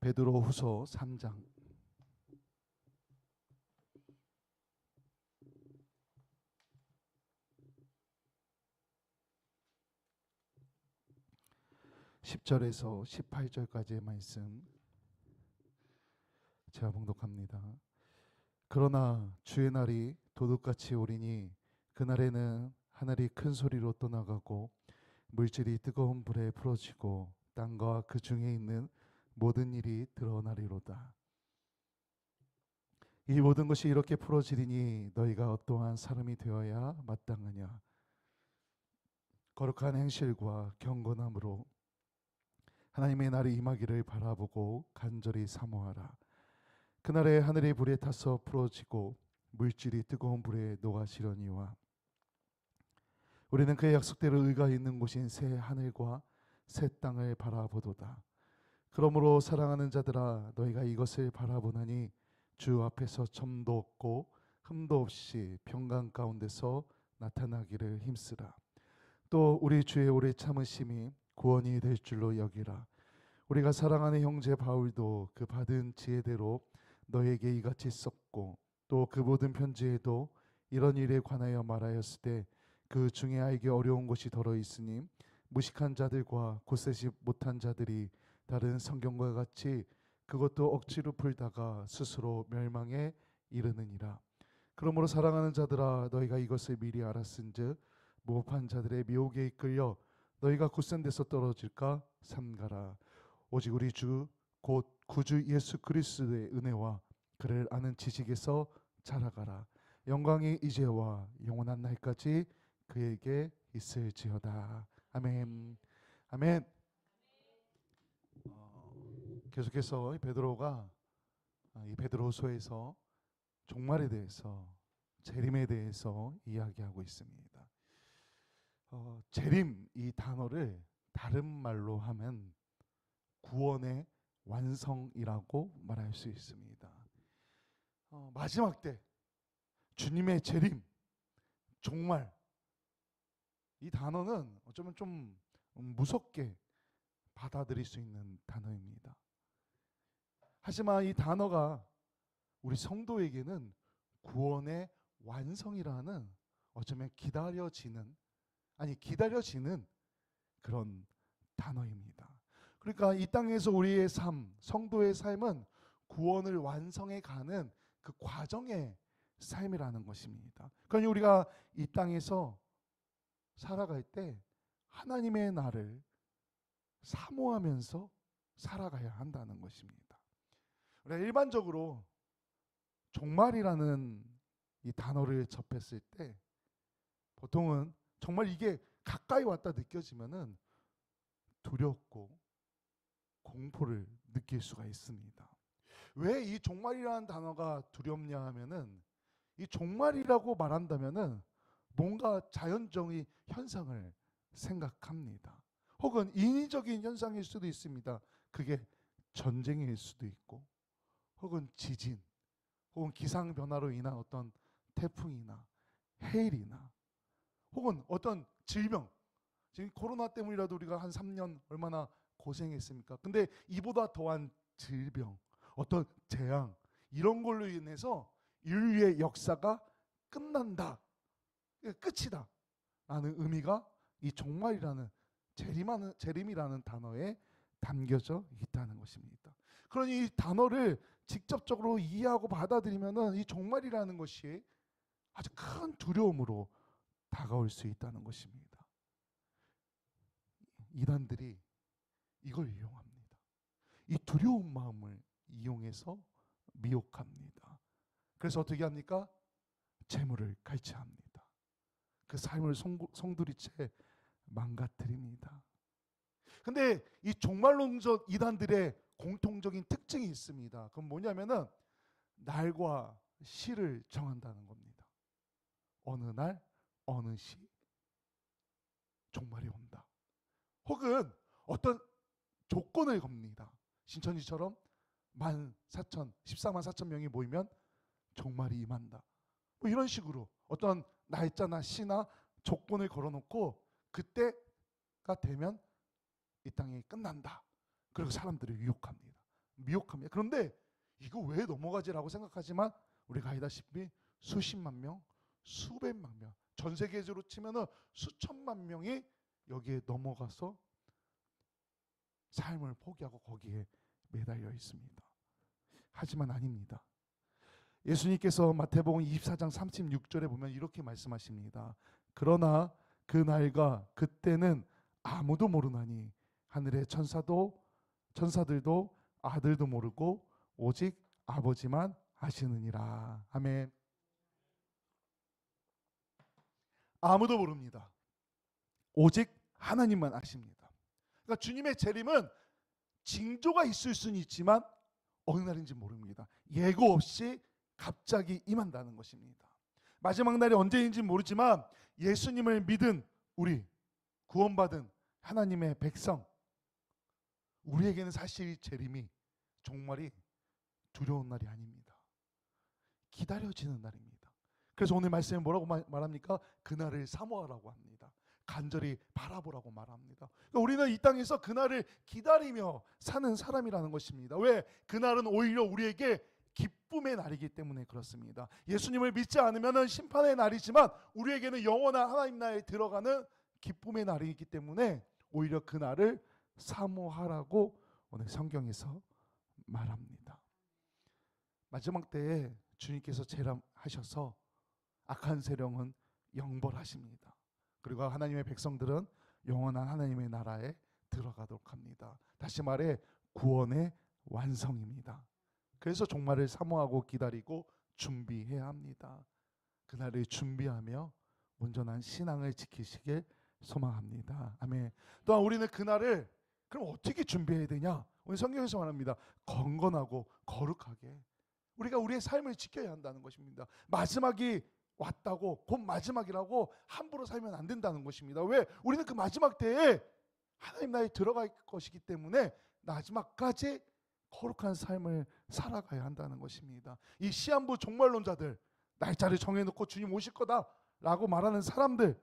베드로후서 3장 10절에서 18절까지의 말씀 제가 봉독합니다. 그러나 주의 날이 도둑같이 오리니 그날에는 하늘이 큰 소리로 떠나가고 물질이 뜨거운 불에 풀어지고 땅과 그 중에 있는 모든 일이 드러나리로다. 이 모든 것이 이렇게 풀어지리니 너희가 어떠한 사람이 되어야 마땅하냐. 거룩한 행실과 경건함으로 하나님의 날이 임하기를 바라보고 간절히 사모하라. 그날에 하늘이 불에 타서 풀어지고 물질이 뜨거운 불에 녹아지려니와 우리는 그의 약속대로 의가 있는 곳인 새 하늘과 새 땅을 바라보도다. 그러므로 사랑하는 자들아 너희가 이것을 바라보나니 주 앞에서 점도 없고 흠도 없이 평강 가운데서 나타나기를 힘쓰라. 또 우리 주의 오래 참으심이 구원이 될 줄로 여기라. 우리가 사랑하는 형제 바울도 그 받은 지혜대로 너에게 이같이 썼고 또 그 모든 편지에도 이런 일에 관하여 말하였을 때 그 중에 알기 어려운 것이 더러 있으니 무식한 자들과 곧세지 못한 자들이 다른 성경과 같이 그것도 억지로 풀다가 스스로 멸망에 이르느니라. 그러므로 사랑하는 자들아 너희가 이것을 미리 알았은즉 모험한 자들의 미혹에 이끌려 너희가 굳센 데서 떨어질까 삼가라. 오직 우리 주 곧 구주 예수 그리스도의 은혜와 그를 아는 지식에서 자라가라. 영광이 이제와 영원한 날까지 그에게 있을지어다. 아멘. 아멘. 계속해서 베드로가 이 베드로서에서 종말에 대해서, 재림에 대해서 이야기하고 있습니다. 재림 이 단어를 다른 말로 하면 구원의 완성이라고 말할 수 있습니다. 마지막 때 주님의 재림, 종말, 이 단어는 어쩌면 좀 무섭게 받아들일 수 있는 단어입니다. 하지만 이 단어가 우리 성도에게는 구원의 완성이라는 어쩌면 기다려지는 그런 단어입니다. 그러니까 이 땅에서 우리의 삶, 성도의 삶은 구원을 완성해 가는 그 과정의 삶이라는 것입니다. 그러니 우리가 이 땅에서 살아갈 때 하나님의 날을 사모하면서 살아가야 한다는 것입니다. 우리가 일반적으로 종말이라는 이 단어를 접했을 때 보통은 정말 이게 가까이 왔다 느껴지면은 두렵고 공포를 느낄 수가 있습니다. 왜 이 종말이라는 단어가 두렵냐 하면은 이 종말이라고 말한다면은 뭔가 자연적인 현상을 생각합니다. 혹은 인위적인 현상일 수도 있습니다. 그게 전쟁일 수도 있고 혹은 지진 혹은 기상 변화로 인한 어떤 태풍이나 해일이나 혹은 어떤 질병, 지금 코로나 때문이라도 우리가 한 3년 얼마나 고생했습니까? 근데 이보다 더한 질병, 어떤 재앙, 이런 걸로 인해서 인류의 역사가 끝난다, 끝이다 라는 의미가 이 종말이라는 재림이라는 단어에 담겨져 있다는 것입니다. 그러니 이 단어를 직접적으로 이해하고 받아들이면은 이 종말이라는 것이 아주 큰 두려움으로 다가올 수 있다는 것입니다. 이단들이 이걸 이용합니다. 이 두려운 마음을 이용해서 미혹합니다. 그래서 어떻게 합니까? 재물을 갈취합니다. 그 삶을 송두리째 망가뜨립니다. 근데 이 종말론적 이단들의 공통적인 특징이 있습니다. 그건 뭐냐면은 날과 시를 정한다는 겁니다. 어느 날 어느 시 종말이 온다. 혹은 어떤 조건을 겁니다. 신천지처럼 14만 4천 명이 모이면 종말이 임한다. 뭐 이런 식으로 어떤 날짜나 시나 조건을 걸어놓고 그때가 되면 이 땅이 끝난다. 그리고 사람들을 유혹합니다. 미혹합니다. 그런데 이거 왜 넘어가지라고 생각하지만 우리가 알다시피 수십만 명, 수백만 명, 전 세계적으로 치면은 수천만 명이 여기에 넘어가서 삶을 포기하고 거기에 매달려 있습니다. 하지만 아닙니다. 예수님께서 마태복음 24장 36절에 보면 이렇게 말씀하십니다. 그러나 그 날과 그때는 아무도 모르나니 하늘의 천사들도 아들도 모르고 오직 아버지만 아시느니라. 아멘. 아무도 모릅니다. 오직 하나님만 아십니다. 그러니까 주님의 재림은 징조가 있을 수는 있지만 어느 날인지 모릅니다. 예고 없이 갑자기 임한다는 것입니다. 마지막 날이 언제인지 모르지만 예수님을 믿은 우리, 구원받은 하나님의 백성, 우리에게는 사실 재림이 정말이 두려운 날이 아닙니다. 기다려지는 날입니다. 그래서 오늘 말씀에 뭐라고 말합니까? 그날을 사모하라고 합니다. 간절히 바라보라고 말합니다. 그러니까 우리는 이 땅에서 그날을 기다리며 사는 사람이라는 것입니다. 왜? 그날은 오히려 우리에게 기쁨의 날이기 때문에 그렇습니다. 예수님을 믿지 않으면 심판의 날이지만 우리에게는 영원한 하나님 나라에 들어가는 기쁨의 날이기 때문에 오히려 그날을 사모하라고 오늘 성경에서 말합니다. 마지막 때에 주님께서 재림하셔서 악한 세력은 영벌하십니다. 그리고 하나님의 백성들은 영원한 하나님의 나라에 들어가도록 합니다. 다시 말해 구원의 완성입니다. 그래서 종말을 사모하고 기다리고 준비해야 합니다. 그날을 준비하며 온전한 신앙을 지키시길 소망합니다. 아멘. 또한 우리는 그날을 그럼 어떻게 준비해야 되냐? 오늘 성경에서 말합니다. 건건하고 거룩하게 우리가 우리의 삶을 지켜야 한다는 것입니다. 마지막이 왔다고 곧 마지막이라고 함부로 살면 안 된다는 것입니다. 왜? 우리는 그 마지막 때에 하나님 나라에 들어갈 것이기 때문에 마지막까지 거룩한 삶을 살아가야 한다는 것입니다. 이 시한부 종말론자들, 날짜를 정해놓고 주님 오실 거다라고 말하는 사람들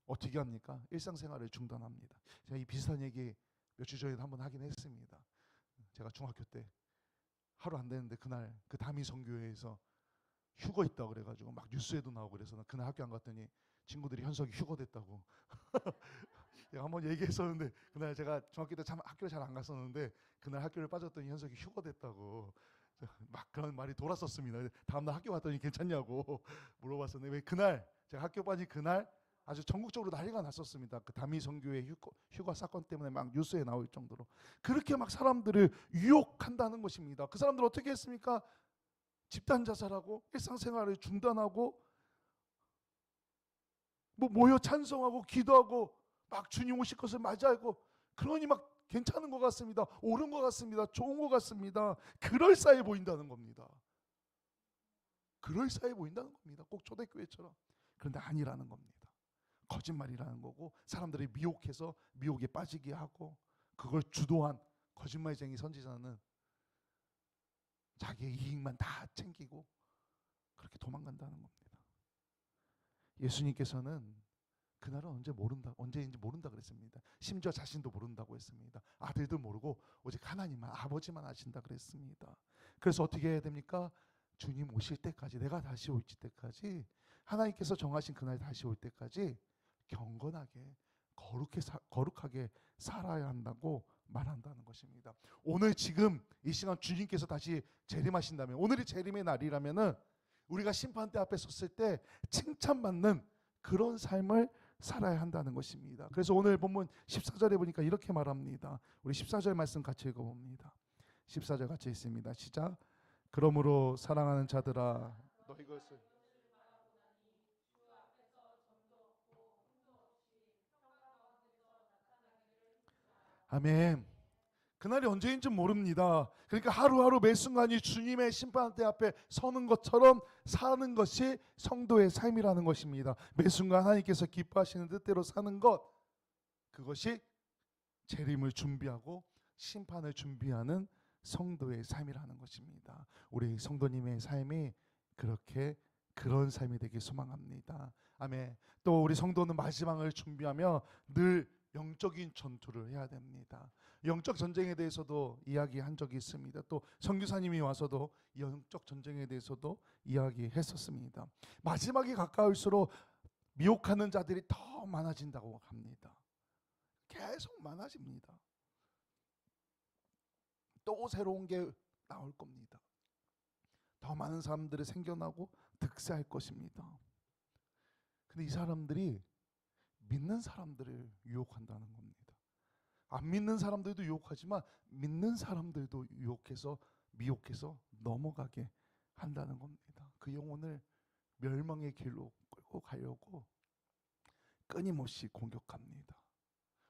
어떻게 합니까? 일상생활을 중단합니다. 제가 이 비슷한 얘기 며칠 전에도 한번 하긴 했습니다. 제가 중학교 때 하루 안 되는데 그날 그 다미성교회에서 휴거 있다고 그래가지고 막 뉴스에도 나오고 그래서 그날 학교 안 갔더니 친구들이 현석이 휴거됐다고 한번 얘기했었는데 그날 제가 중학교 때 참 학교를 잘 안 갔었는데 그날 학교를 빠졌더니 현석이 휴거됐다고 막 그런 말이 돌았었습니다. 다음날 학교 갔더니 괜찮냐고 물어봤었는데 왜 그날 제가 학교 빠진 그날 아주 전국적으로 난리가 났었습니다. 그 다미성교회 휴거 사건 때문에 막 뉴스에 나올 정도로 그렇게 막 사람들을 유혹한다는 것입니다. 그 사람들 어떻게 했습니까? 집단 자살하고 일상생활을 중단하고 모여 찬송하고 기도하고 막 주님 오실 것을 맞이하고 그러니 막 괜찮은 것 같습니다. 옳은 것 같습니다. 좋은 것 같습니다. 그럴싸해 보인다는 겁니다. 그럴싸해 보인다는 겁니다. 꼭 초대교회처럼. 그런데 아니라는 겁니다. 거짓말이라는 거고 사람들이 미혹해서 미혹에 빠지게 하고 그걸 주도한 거짓말쟁이 선지자는 자기의 이익만 다 챙기고 그렇게 도망간다는 겁니다. 예수님께서는 그날은 언제인지 모른다 그랬습니다. 심지어 자신도 모른다고 했습니다. 아들도 모르고 오직 하나님만 아버지만 아신다 그랬습니다. 그래서 어떻게 해야 됩니까? 주님 오실 때까지 내가 다시 올 때까지 하나님께서 정하신 그날 다시 올 때까지 경건하게 거룩하게 살아야 한다고 말한다는 것입니다. 오늘 지금 이 시간 주님께서 다시 재림하신다면 오늘이 재림의 날이라면은 우리가 심판대 앞에 섰을 때 칭찬받는 그런 삶을 살아야 한다는 것입니다. 그래서 오늘 본문 14절에 보니까 이렇게 말합니다. 우리 14절 말씀 같이 읽어봅니다. 14절 같이 있습니다. 시작. 그러므로 사랑하는 자들아 너희 것을 아멘. 그날이 언제인지 모릅니다. 그러니까 하루하루 매 순간이 주님의 심판대 앞에 서는 것처럼 사는 것이 성도의 삶이라는 것입니다. 매 순간 하나님께서 기뻐하시는 뜻대로 사는 것, 그것이 재림을 준비하고 심판을 준비하는 성도의 삶이라는 것입니다. 우리 성도님의 삶이 그런 삶이 되길 소망합니다. 아멘. 또 우리 성도는 마지막을 준비하며 늘 영적인 전투를 해야 됩니다. 영적 전쟁에 대해서도 이야기한 적이 있습니다. 또 선교사님이 와서도 영적 전쟁에 대해서도 이야기했었습니다. 마지막이 가까울수록 미혹하는 자들이 더 많아진다고 합니다. 계속 많아집니다. 또 새로운 게 나올 겁니다. 더 많은 사람들이 생겨나고 득세할 것입니다. 근데 이 사람들이 믿는 사람들을 유혹한다는 겁니다. 안 믿는 사람들도 유혹하지만 믿는 사람들도 미혹해서 넘어가게 한다는 겁니다. 그 영혼을 멸망의 길로 끌고 가려고 끊임없이 공격합니다.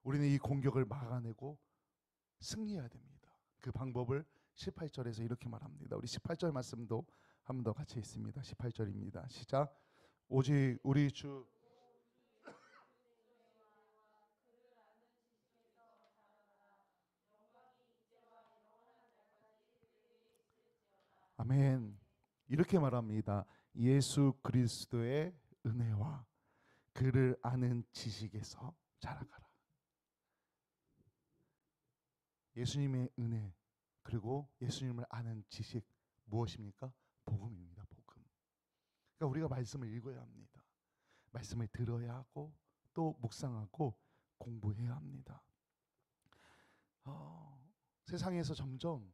우리는 이 공격을 막아내고 승리해야 됩니다. 그 방법을 18절에서 이렇게 말합니다. 우리 18절 말씀도 한 번 더 같이 있습니다. 18절입니다. 시작. 오직 우리 주 아멘. 이렇게 말합니다. 예수 그리스도의 은혜와 그를 아는 지식에서 자라가라. 예수님의 은혜 그리고 예수님을 아는 지식 무엇입니까? 복음입니다. 복음. 그러니까 우리가 말씀을 읽어야 합니다. 말씀을 들어야 하고 또 묵상하고 공부해야 합니다. 세상에서 점점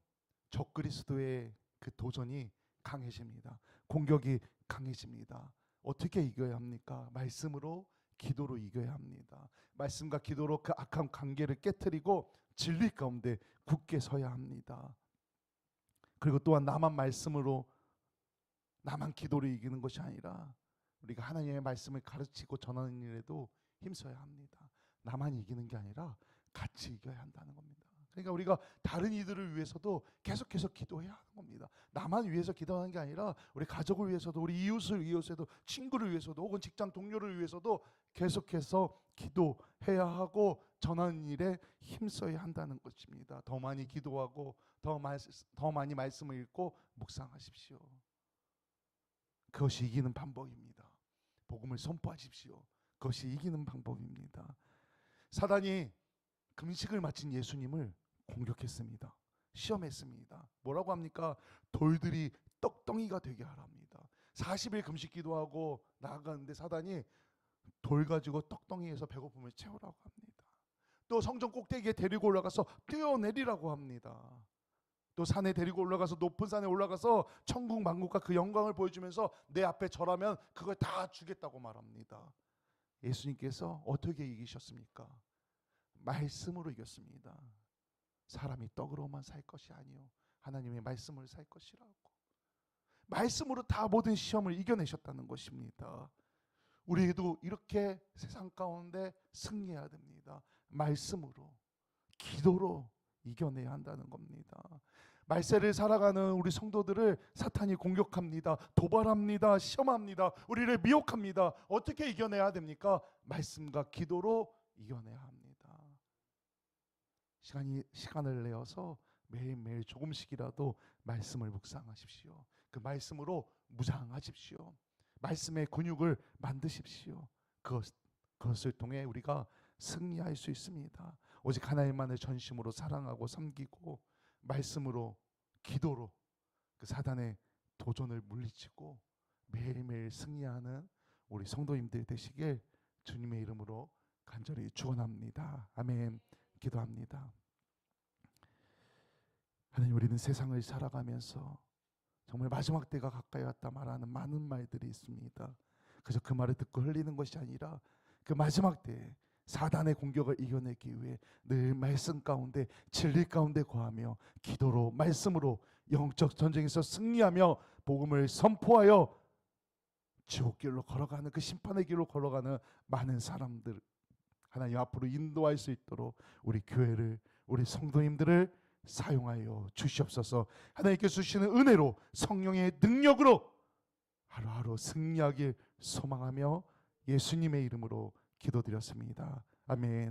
적그리스도의 그 도전이 강해집니다. 공격이 강해집니다. 어떻게 이겨야 합니까? 말씀으로 기도로 이겨야 합니다. 말씀과 기도로 그 악한 관계를 깨트리고 진리 가운데 굳게 서야 합니다. 그리고 또한 나만 말씀으로 나만 기도로 이기는 것이 아니라 우리가 하나님의 말씀을 가르치고 전하는 일에도 힘써야 합니다. 나만 이기는 게 아니라 같이 이겨야 한다는 겁니다. 그러니까 우리가 다른 이들을 위해서도 계속해서 기도해야 하는 겁니다. 나만 위해서 기도하는 게 아니라 우리 가족을 위해서도 우리 이웃을 위해서도 친구를 위해서도 혹은 직장 동료를 위해서도 계속해서 기도해야 하고 전하는 일에 힘써야 한다는 것입니다. 더 많이 기도하고 더 많이 말씀을 읽고 묵상하십시오. 그것이 이기는 방법입니다. 복음을 선포하십시오. 그것이 이기는 방법입니다. 사단이 금식을 마친 예수님을 공격했습니다. 시험했습니다. 뭐라고 합니까? 돌들이 떡덩이가 되게 하랍니다. 40일 금식 기도하고 나아가는데 사단이 돌 가지고 떡덩이에서 배고픔을 채우라고 합니다. 또 성전 꼭대기에 데리고 올라가서 뛰어내리라고 합니다. 또 산에 데리고 올라가서 높은 산에 올라가서 천국 만국과 그 영광을 보여주면서 내 앞에 절하면 그걸 다 주겠다고 말합니다. 예수님께서 어떻게 이기셨습니까? 말씀으로 이겼습니다. 사람이 떡으로만 살 것이 아니요 하나님의 말씀을 살 것이라고. 말씀으로 다 모든 시험을 이겨내셨다는 것입니다. 우리도 이렇게 세상 가운데 승리해야 됩니다. 말씀으로, 기도로 이겨내야 한다는 겁니다. 말세를 살아가는 우리 성도들을 사탄이 공격합니다. 도발합니다. 시험합니다. 우리를 미혹합니다. 어떻게 이겨내야 됩니까? 말씀과 기도로 이겨내야 합니다. 시간을 내어서 매일매일 조금씩이라도 말씀을 묵상하십시오. 그 말씀으로 무장하십시오. 말씀의 근육을 만드십시오. 그것을 통해 우리가 승리할 수 있습니다. 오직 하나님만을 전심으로 사랑하고 섬기고 말씀으로 기도로 그 사단의 도전을 물리치고 매일매일 승리하는 우리 성도님들 되시길 주님의 이름으로 간절히 축원합니다. 아멘. 기도합니다. 하나님, 우리는 세상을 살아가면서 정말 마지막 때가 가까이 왔다 말하는 많은 말들이 있습니다. 그저 그 말을 듣고 흘리는 것이 아니라 그 마지막 때에 사단의 공격을 이겨내기 위해 늘 말씀 가운데 진리 가운데 거하며 기도로 말씀으로 영적 전쟁에서 승리하며 복음을 선포하여 지옥길로 걸어가는 그 심판의 길로 걸어가는 많은 사람들 하나님 앞으로 인도할 수 있도록 우리 교회를 우리 성도님들을 사용하여 주시옵소서. 하나님께 주시는 은혜로 성령의 능력으로 하루하루 승리하길 소망하며 예수님의 이름으로 기도드렸습니다. 아멘.